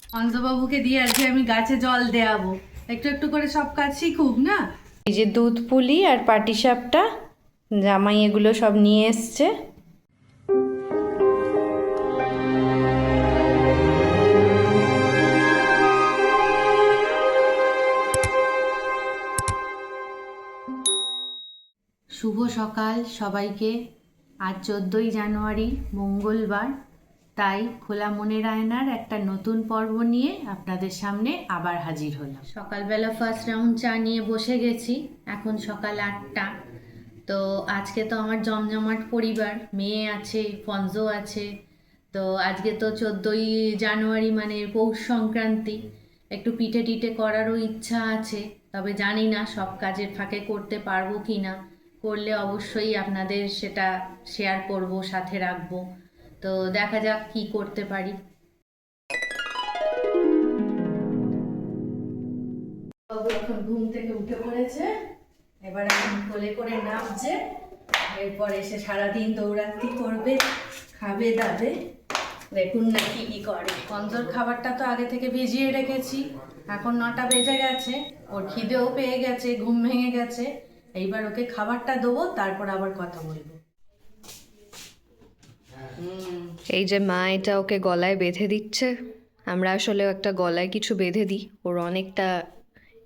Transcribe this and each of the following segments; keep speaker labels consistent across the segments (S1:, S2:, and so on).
S1: অঞ্জবাবুকে দিয়ে আজকে আমি গাছে জল দেওয়াবো, একটু একটু করে সব কাজ শিখুক না। এই যে দুধ পুলি আর পাটিসাপটা, জামাই এগুলো সব নিয়ে এসছে। শুভ সকাল সবাইকে। আজ 14ই জানুয়ারি মঙ্গলবার, তাই খোলা মনের আয়নার একটা নতুন পর্ব নিয়ে আপনাদের সামনে আবার হাজির হলাম। সকালবেলা ফার্স্ট রাউন্ড চা নিয়ে বসে গেছি, এখন সকাল 8টা। তো আজকে তো আমার জমজমাট পরিবার, মেয়ে আছে, ফঞ্জো আছে। তো আজকে তো 14ই জানুয়ারি মানে পৌষ সংক্রান্তি, একটু পিঠে টিঠে করারও ইচ্ছা আছে, তবে জানি না সব কাজের ফাঁকে করতে পারবো কি না। করলে অবশ্যই আপনাদের সেটা শেয়ার করব, সাথে রাখবো। তো দেখা যাক কি করতে পারি। বাবু এখন ঘুম থেকে উঠে পড়েছে, এবার এখন কোলে করে নামছে। এরপর এসে সারাদিন দৌড়াতি করবে, খাবে দাবে, দেখুন না কি কি করে। পঞ্জর খাবারটা তো আগে থেকে ভিজিয়ে রেখেছি, এখন 9টা বেজে গেছে, ওর খিদেও পেয়ে গেছে, ঘুম ভেঙে গেছে। এইবার ওকে খাবারটা দেবো, তারপর আবার কথা বলবো।
S2: এই যে মা এটা ওকে গলায় বেঁধে দিচ্ছে, আমরা আসলে একটা গলায় কিছু বেঁধে দিই, ওর অনেকটা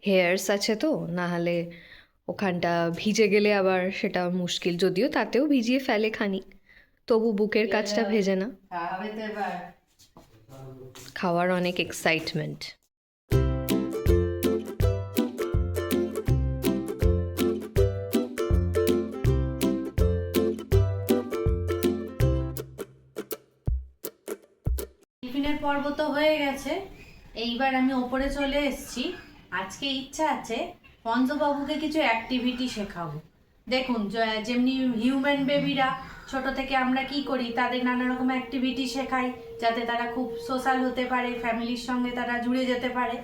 S2: হেয়ার্স আছে, তো না হলে ওখানটা ভিজে গেলে আবার সেটা মুশকিল, যদিও তাতেও ভিজিয়ে ফেলে খানিক, তবু বুকের কাছটা ভেজে না। খাওয়ার অনেক এক্সাইটমেন্ট।
S1: টিফিনের পর্ব তো হয়ে গেছে, এইবার আমি ওপরে চলে এসেছি। আজকে ইচ্ছা আছে পঞ্জবাবুকে কিছু অ্যাক্টিভিটি শেখাবো। দেখুন, যেমনি হিউম্যান বেবিরা ছোট থেকে আমরা কি করি, তাদের নানা রকম অ্যাক্টিভিটি শেখাই যাতে তারা খুব সোশ্যাল হতে পারে, ফ্যামিলির সঙ্গে তারা জুড়ে যেতে পারে।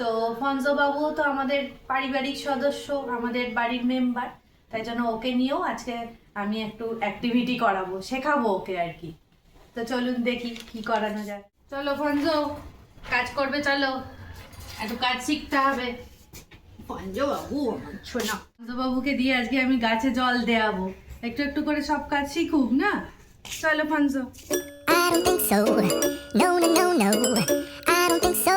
S1: তো পঞ্জবাবুও তো আমাদের পারিবারিক সদস্য, আমাদের বাড়ির মেম্বার, তাই জন্য ওকে নিয়েও আজকে আমি একটু অ্যাক্টিভিটি করাবো, শেখাবো ওকে আর কি। তো চলুন দেখি কি করানো যায়। চলো পঞ্জো, কাজ করবে, চলো একটু কাজ শিখতে হবে। পঞ্জবাবু শোনা, পঞ্জবাবুকে দিয়ে আজকে আমি গাছে জল দেওয়াবো, একটু একটু করে সব কাজ শিখুক না। চলো পঞ্জো।
S3: I don't think so. No, no, no, no. I don't think so.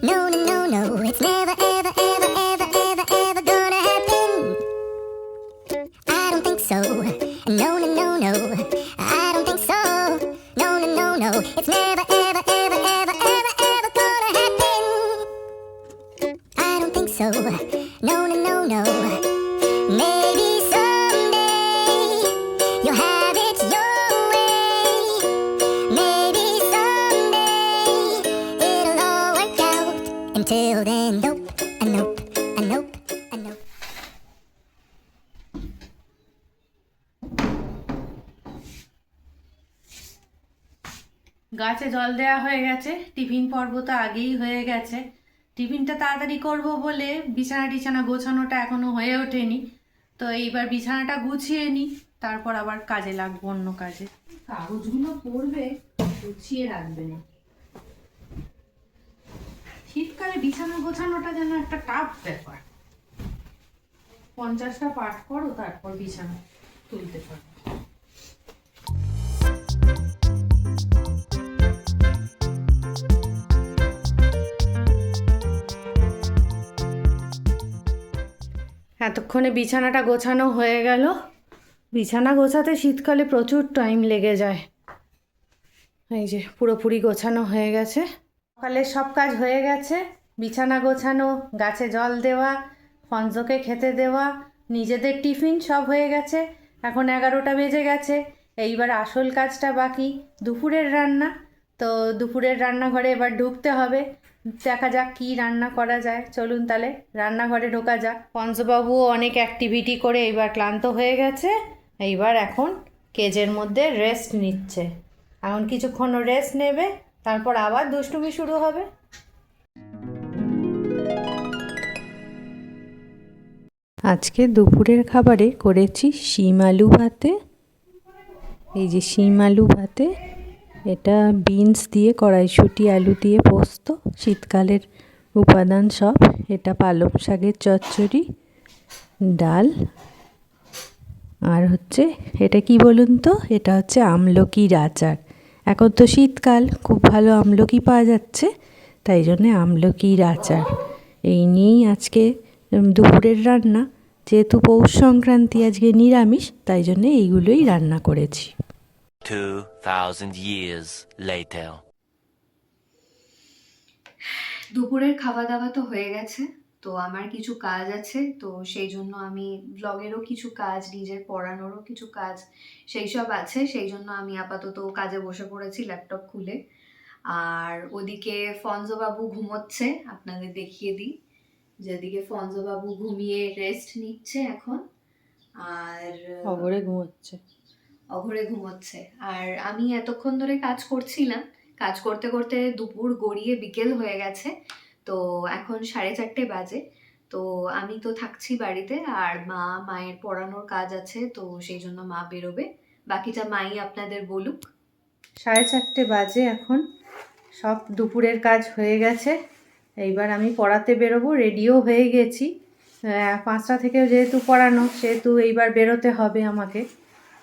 S3: No, no, no, no. It's never, ever, ever, ever, ever, ever gonna happen. I don't think so. No, no, no, no. I don't think so. No, no, no, no. It's never, ever, ever, ever, ever, ever gonna happen. I don't think so. No, no, no, no. Maybe someday you'll have it your way. Maybe someday it'll all work out. Until then, nope, a nope, a nope, a nope.
S1: গাছে জল দেওয়া হয়ে গেছে, tiffin পর্ব তো আগেই হয়ে গেছে। টিফিনটা তাড়াতাড়ি করব বলে বিছানা টিছানা গোছানোটা এখনো হয়ে ওঠেনি। তো এইবার বিছানাটা গুছিয়ে নিই, তারপর আবার কাজে লাগবো, অন্য কাজে। কাগজগুলো পড়বে, গুছিয়ে রাখবে না। শীতকালে বিছানা গোছানোটা যেন একটা টাফ ব্যাপার। 50টা পাঠ করো, তারপর বিছানা তুলতে পারো। এতক্ষণে বিছানাটা গোছানো হয়ে গেল। বিছানা গোছাতে শীতকালে প্রচুর টাইম লেগে যায়। এই যে পুরোপুরি গোছানো হয়ে গেছে, সকালের সব কাজ হয়ে গেছে। বিছানা গোছানো, গাছে জল দেওয়া, ফঞ্জকে খেতে দেওয়া, নিজেদের টিফিন সব হয়ে গেছে। এখন 11টা বেজে গেছে। এইবার আসল কাজটা বাকি, দুপুরের রান্না। তো দুপুরের রান্নাঘরে এবার ঢুকতে হবে, দেখা যাক কি রান্না করা যায়। চলুন তাহলে রান্নাঘরে ঢোকা যাক। পঞ্চবাবুও অনেক অ্যাক্টিভিটি করে এইবার ক্লান্ত হয়ে গেছে, এইবার এখন কেজের মধ্যে রেস্ট নিচ্ছে। এখন কিছুক্ষণ রেস্ট নেবে, তারপর আবার দুষ্টুমি শুরু হবে। আজকে দুপুরের খাবারে করেছি শিম আলু ভাতে। এই যে শিম আলু ভাতে,
S4: এটা বিনস দিয়ে কড়াইশুঁটি আলু দিয়ে পোস্ত, শীতকালের উপাদান সব। এটা পালং শাকের চচ্চড়ি, ডাল, আর হচ্ছে এটা কি বলুন তো, এটা হচ্ছে আমলকির আচার। এখন তো শীতকাল, খুব ভালো আমলকি পাওয়া যাচ্ছে, তাই জন্যে আমলকির আচার। এই নিয়েই আজকে দুপুরের রান্না। যেহেতু পৌষ সংক্রান্তি, আজকে নিরামিষ, তাই জন্যে এইগুলোই রান্না করেছি।
S5: 2000 years later.
S2: দুপুরের খাওয়া দাওয়া তো হয়ে গেছে, তো আমার কিছু কাজ আছে, তো সেই জন্য আমি ব্লগেরও কিছু কাজ, নিজের পড়ানোরও কিছু কাজ, সেই সব আছে, সেই জন্য আমি আপাতত কাজে বসে পড়েছি ল্যাপটপ খুলে। আর ওদিকে ফঞ্জো বাবু ঘুমোচ্ছে, আপনাদের দেখিয়ে দিই, যেদিকে ফঞ্জো বাবু ঘুমিয়ে রেস্ট নিচ্ছে এখন, আর
S4: অঘরে ঘুমোচ্ছে।
S2: অঘরে ঘুমোচ্ছে। আর আমি এতক্ষণ ধরে কাজ করছিলাম, কাজ করতে করতে দুপুর গড়িয়ে বিকেল হয়ে গেছে, তো এখন 4:30 বাজে। তো আমি তো থাকছি বাড়িতে, আর মায়ের পড়ানোর কাজ আছে, তো সেই জন্য মা বেরোবে। বাকিটা মাই আপনাদের বলুক।
S1: 4:30 বাজে এখন, সব দুপুরের কাজ হয়ে গেছে। এইবার আমি পড়াতে বেরোবো, রেডিও হয়ে গেছি। 5টা থেকেও যেহেতু পড়ানো, সেহেতু এইবার বেরোতে হবে আমাকে।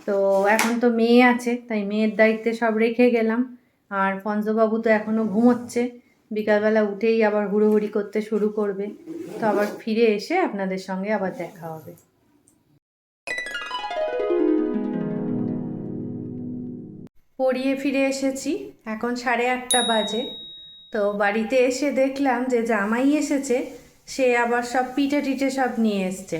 S1: তো এখন তো মেয়ে আছে, তাই মেয়ের দায়িত্বে সব রেখে গেলাম। আর ফঞ্জবাবু তো এখনও ঘুমোচ্ছে, বিকালবেলা উঠেই আবার হুড়োহুড়ি করতে শুরু করবে। তো আবার ফিরে এসে আপনাদের সঙ্গে আবার দেখা হবে। পড়িয়ে ফিরে এসেছি, এখন 8:30 বাজে। তো বাড়িতে এসে দেখলাম যে জামাই এসেছে, সে আবার সব পিঠে টিঠে সব নিয়ে এসছে।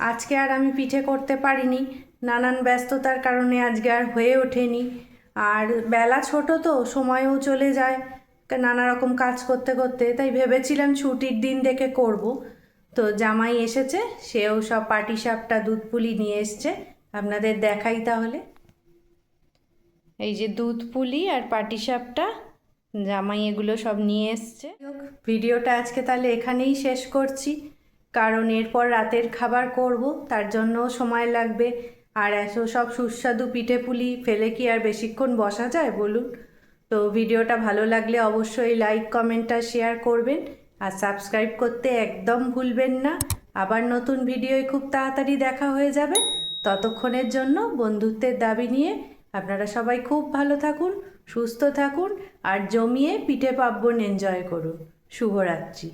S1: আজকে আর আমি পিঠে করতে পারিনি, নানান ব্যস্ততার কারণে আজকে আর হয়ে ওঠেনি। আর বেলা ছোট তো, সময়ও চলে যায় নানা রকম কাজ করতে করতে, তাই ভেবেছিলাম ছুটির দিন দেখে করব। তো জামাই এসেছে, সেও সব পাটিসাপটা দুধ পুলি নিয়ে এসছে, আপনাদের দেখাই তাহলে। এই যে দুধ পুলি আর পাটিসাপটা, জামাই এগুলো সব নিয়ে এসছে। ভিডিওটা আজকে তাহলে এখানেই শেষ করছি, কারণ এরপর রাতের খাবার করব, তার জন্য সময় লাগবে। আর এত সব সুস্বাদু পিঠে পুলি ফেলে কি আর বেশিক্ষণ বসা যায় বলুন? তো ভিডিওটা ভালো লাগলে অবশ্যই লাইক, কমেন্ট আর শেয়ার করবেন, আর সাবস্ক্রাইব করতে একদম ভুলবেন না। আবার নতুন ভিডিওয় খুব তাড়াতাড়ি দেখা হয়ে যাবে। ততক্ষণের জন্য বন্ধুত্বের দাবি নিয়ে আপনারা সবাই খুব ভালো থাকুন, সুস্থ থাকুন, আর জমিয়ে পিঠে পার্বণ এনজয় করুন। শুভরাত্রি।